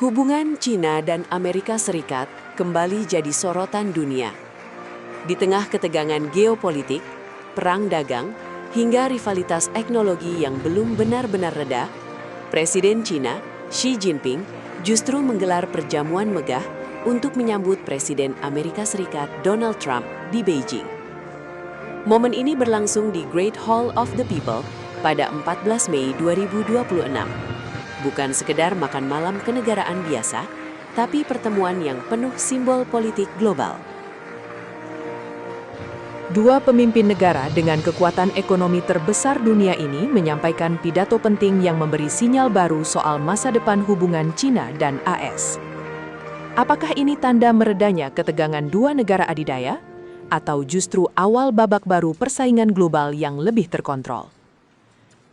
Hubungan China dan Amerika Serikat kembali jadi sorotan dunia. Di tengah ketegangan geopolitik, perang dagang, hingga rivalitas teknologi yang belum benar-benar reda, Presiden China, Xi Jinping, justru menggelar perjamuan megah untuk menyambut Presiden Amerika Serikat Donald Trump di Beijing. Momen ini berlangsung di Great Hall of the People pada 14 Mei 2026. Bukan sekedar makan malam kenegaraan biasa, tapi pertemuan yang penuh simbol politik global. Dua pemimpin negara dengan kekuatan ekonomi terbesar dunia ini menyampaikan pidato penting yang memberi sinyal baru soal masa depan hubungan China dan AS. Apakah ini tanda meredanya ketegangan dua negara adidaya? Atau justru awal babak baru persaingan global yang lebih terkontrol?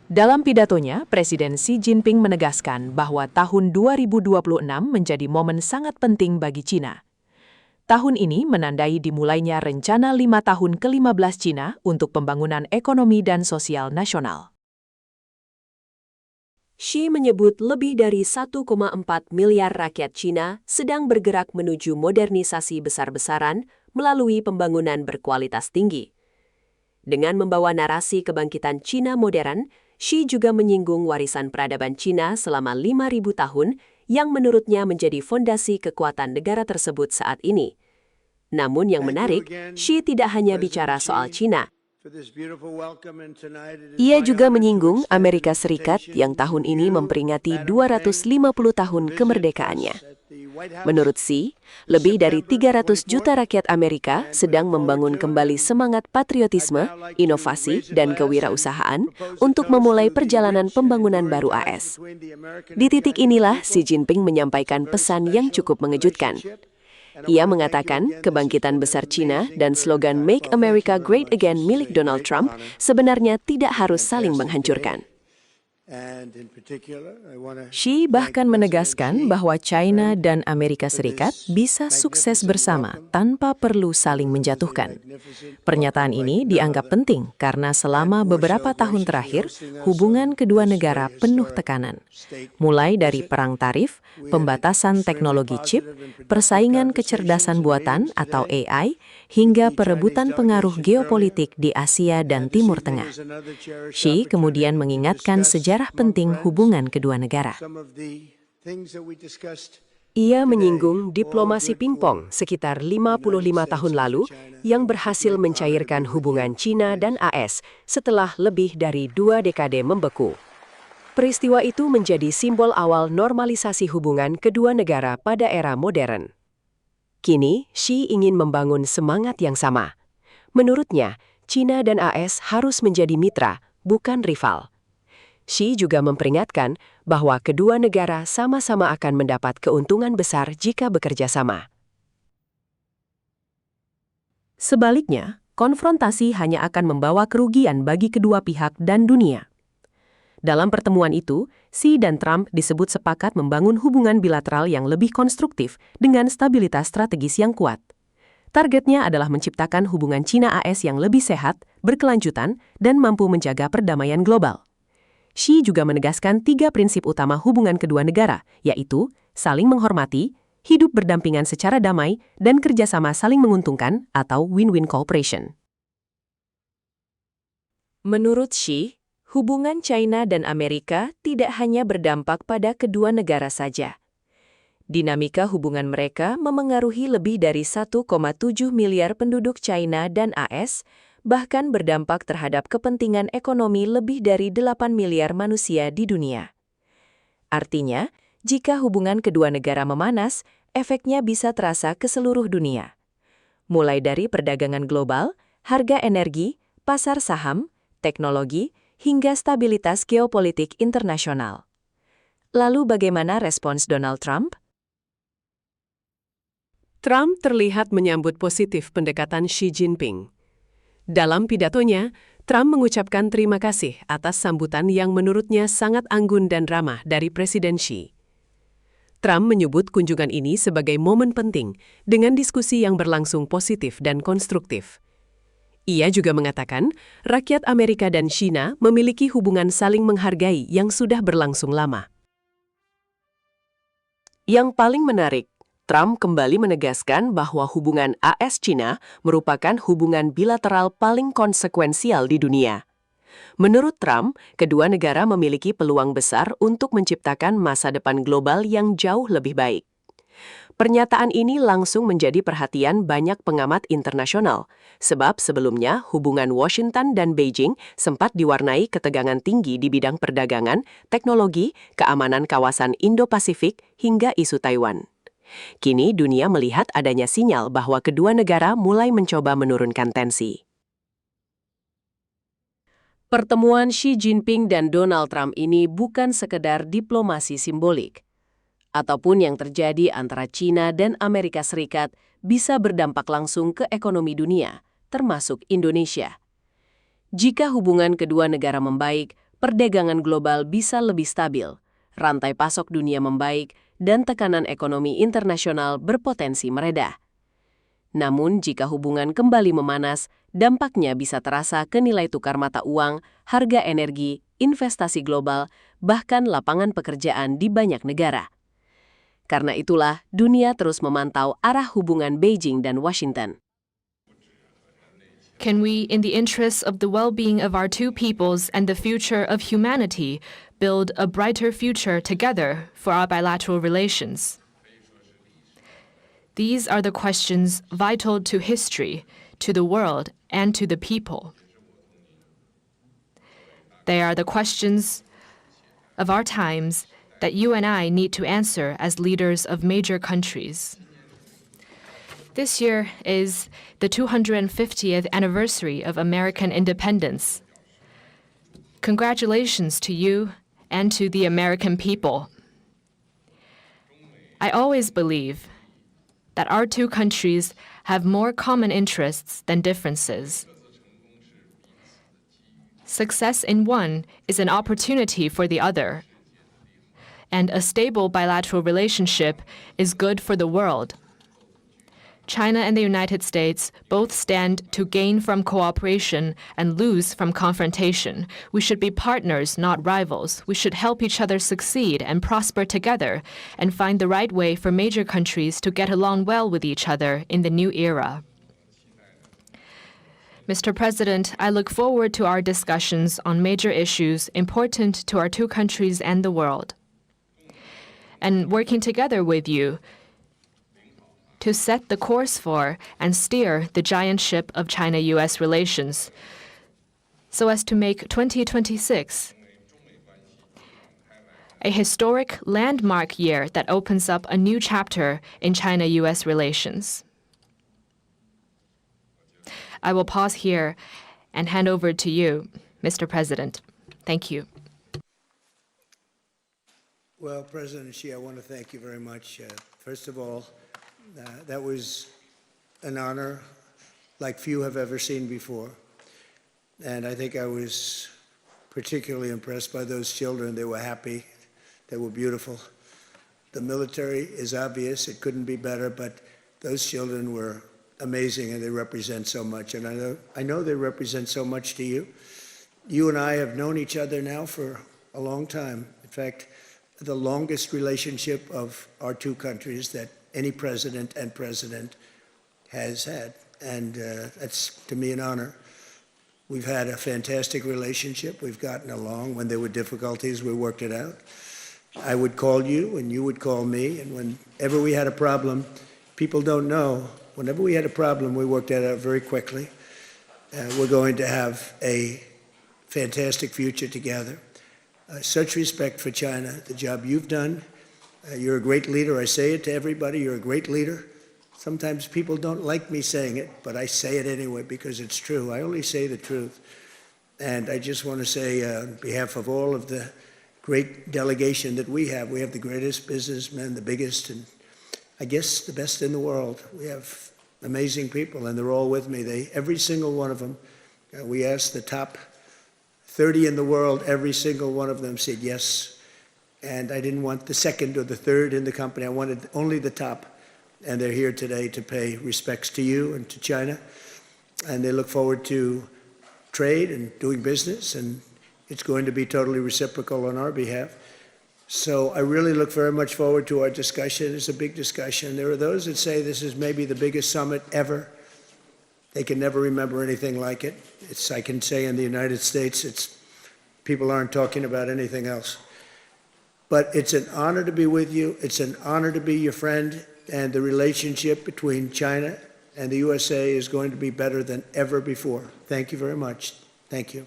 Dalam pidatonya, Presiden Xi Jinping menegaskan bahwa tahun 2026 menjadi momen sangat penting bagi China. Tahun ini menandai dimulainya rencana 5 tahun ke-15 China untuk pembangunan ekonomi dan sosial nasional. Xi menyebut lebih dari 1,4 miliar rakyat China sedang bergerak menuju modernisasi besar-besaran melalui pembangunan berkualitas tinggi. Dengan membawa narasi kebangkitan China modern, Xi juga menyinggung warisan peradaban China selama 5.000 tahun yang menurutnya menjadi fondasi kekuatan negara tersebut saat ini. Namun yang menarik, Xi tidak hanya bicara soal China. Ia juga menyinggung Amerika Serikat yang tahun ini memperingati 250 tahun kemerdekaannya. Menurut Xi, lebih dari 300 juta rakyat Amerika sedang membangun kembali semangat patriotisme, inovasi, dan kewirausahaan untuk memulai perjalanan pembangunan baru AS. Di titik inilah Xi Jinping menyampaikan pesan yang cukup mengejutkan. Ia mengatakan kebangkitan besar China dan slogan Make America Great Again milik Donald Trump sebenarnya tidak harus saling menghancurkan. Xi bahkan menegaskan bahwa China dan Amerika Serikat bisa sukses bersama tanpa perlu saling menjatuhkan. Pernyataan ini dianggap penting karena selama beberapa tahun terakhir, hubungan kedua negara penuh tekanan. Mulai dari perang tarif, pembatasan teknologi chip, persaingan kecerdasan buatan atau AI, hingga perebutan pengaruh geopolitik di Asia dan Timur Tengah. Xi kemudian mengingatkan sejarah penting hubungan kedua negara. Ia menyinggung diplomasi pingpong sekitar 55 tahun lalu yang berhasil mencairkan hubungan China dan AS setelah lebih dari 2 dekade membeku. Peristiwa itu menjadi simbol awal normalisasi hubungan kedua negara pada era modern. Kini, Xi ingin membangun semangat yang sama. Menurutnya, China dan AS harus menjadi mitra, bukan rival. Xi juga memperingatkan bahwa kedua negara sama-sama akan mendapat keuntungan besar jika bekerja sama. Sebaliknya, konfrontasi hanya akan membawa kerugian bagi kedua pihak dan dunia. Dalam pertemuan itu, Xi dan Trump disebut sepakat membangun hubungan bilateral yang lebih konstruktif dengan stabilitas strategis yang kuat. Targetnya adalah menciptakan hubungan China-AS yang lebih sehat, berkelanjutan, dan mampu menjaga perdamaian global. Xi juga menegaskan 3 prinsip utama hubungan kedua negara, yaitu saling menghormati, hidup berdampingan secara damai, dan kerjasama saling menguntungkan atau win-win cooperation. Menurut Xi, hubungan China dan Amerika tidak hanya berdampak pada kedua negara saja. Dinamika hubungan mereka memengaruhi lebih dari 1,7 miliar penduduk China dan AS, bahkan berdampak terhadap kepentingan ekonomi lebih dari 8 miliar manusia di dunia. Artinya, jika hubungan kedua negara memanas, efeknya bisa terasa ke seluruh dunia. Mulai dari perdagangan global, harga energi, pasar saham, teknologi, hingga stabilitas geopolitik internasional. Lalu bagaimana respons Donald Trump? Trump terlihat menyambut positif pendekatan Xi Jinping. Dalam pidatonya, Trump mengucapkan terima kasih atas sambutan yang menurutnya sangat anggun dan ramah dari Presiden Xi. Trump menyebut kunjungan ini sebagai momen penting dengan diskusi yang berlangsung positif dan konstruktif. Ia juga mengatakan, rakyat Amerika dan China memiliki hubungan saling menghargai yang sudah berlangsung lama. Yang paling menarik, Trump kembali menegaskan bahwa hubungan AS-China merupakan hubungan bilateral paling konsekuensial di dunia. Menurut Trump, kedua negara memiliki peluang besar untuk menciptakan masa depan global yang jauh lebih baik. Pernyataan ini langsung menjadi perhatian banyak pengamat internasional, sebab sebelumnya hubungan Washington dan Beijing sempat diwarnai ketegangan tinggi di bidang perdagangan, teknologi, keamanan kawasan Indo-Pasifik, hingga isu Taiwan. Kini dunia melihat adanya sinyal bahwa kedua negara mulai mencoba menurunkan tensi. Pertemuan Xi Jinping dan Donald Trump ini bukan sekedar diplomasi simbolik. Apapun yang terjadi antara China dan Amerika Serikat bisa berdampak langsung ke ekonomi dunia, termasuk Indonesia. Jika hubungan kedua negara membaik, perdagangan global bisa lebih stabil, rantai pasok dunia membaik, dan tekanan ekonomi internasional berpotensi mereda. Namun, jika hubungan kembali memanas, dampaknya bisa terasa ke nilai tukar mata uang, harga energi, investasi global, bahkan lapangan pekerjaan di banyak negara. Karena itulah, dunia terus memantau arah hubungan Beijing dan Washington. Can we, in the interests of the well-being of our two peoples and the future of humanity, build a brighter future together for our bilateral relations? These are the questions vital to history, to the world, and to the people. They are the questions of our times that you and I need to answer as leaders of major countries. This year is the 250th anniversary of American independence. Congratulations to you and to the American people. I always believe that our two countries have more common interests than differences. Success in one is an opportunity for the other, and a stable bilateral relationship is good for the world. China and the United States both stand to gain from cooperation and lose from confrontation. We should be partners, not rivals. We should help each other succeed and prosper together and find the right way for major countries to get along well with each other in the new era. Mr. President, I look forward to our discussions on major issues important to our two countries and the world, and working together with you to set the course for and steer the giant ship of China-U.S. relations so as to make 2026 a historic landmark year that opens up a new chapter in China-U.S. relations. I will pause here and hand over to you, Mr. President. Thank you. Well, President Xi, I want to thank you very much. First of all, that was an honor like few have ever seen before. And I think I was particularly impressed by those children. They were happy. They were beautiful. The military is obvious. It couldn't be better, but those children were amazing, and they represent so much. And I know they represent so much to you. You and I have known each other now for a long time. In fact, the longest relationship of our two countries that any president and president has had. And that's, to me, an honor. We've had a fantastic relationship. We've gotten along. When there were difficulties, we worked it out. I would call you, and you would call me. And whenever we had a problem, people don't know, whenever we had a problem, we worked it out very quickly. We're going to have a fantastic future together. Such respect for China, the job you've done. You're a great leader. I say it to everybody. You're a great leader. Sometimes people don't like me saying it, but I say it anyway because it's true. I only say the truth. And I just want to say, on behalf of all of the great delegation that we have the greatest businessmen, the biggest, and I guess the best in the world. We have amazing people, and they're all with me. Every single one of them, we asked the top 30 in the world, every single one of them said yes. And I didn't want the second or the third in the company. I wanted only the top. And they're here today to pay respects to you and to China. And they look forward to trade and doing business. And it's going to be totally reciprocal on our behalf. So I really look very much forward to our discussion. It's a big discussion. There are those that say this is maybe the biggest summit ever. They can never remember anything like it. I can say in the United States, people aren't talking about anything else. But it's an honor to be with you. It's an honor to be your friend. And the relationship between China and the USA is going to be better than ever before. Thank you very much. Thank you.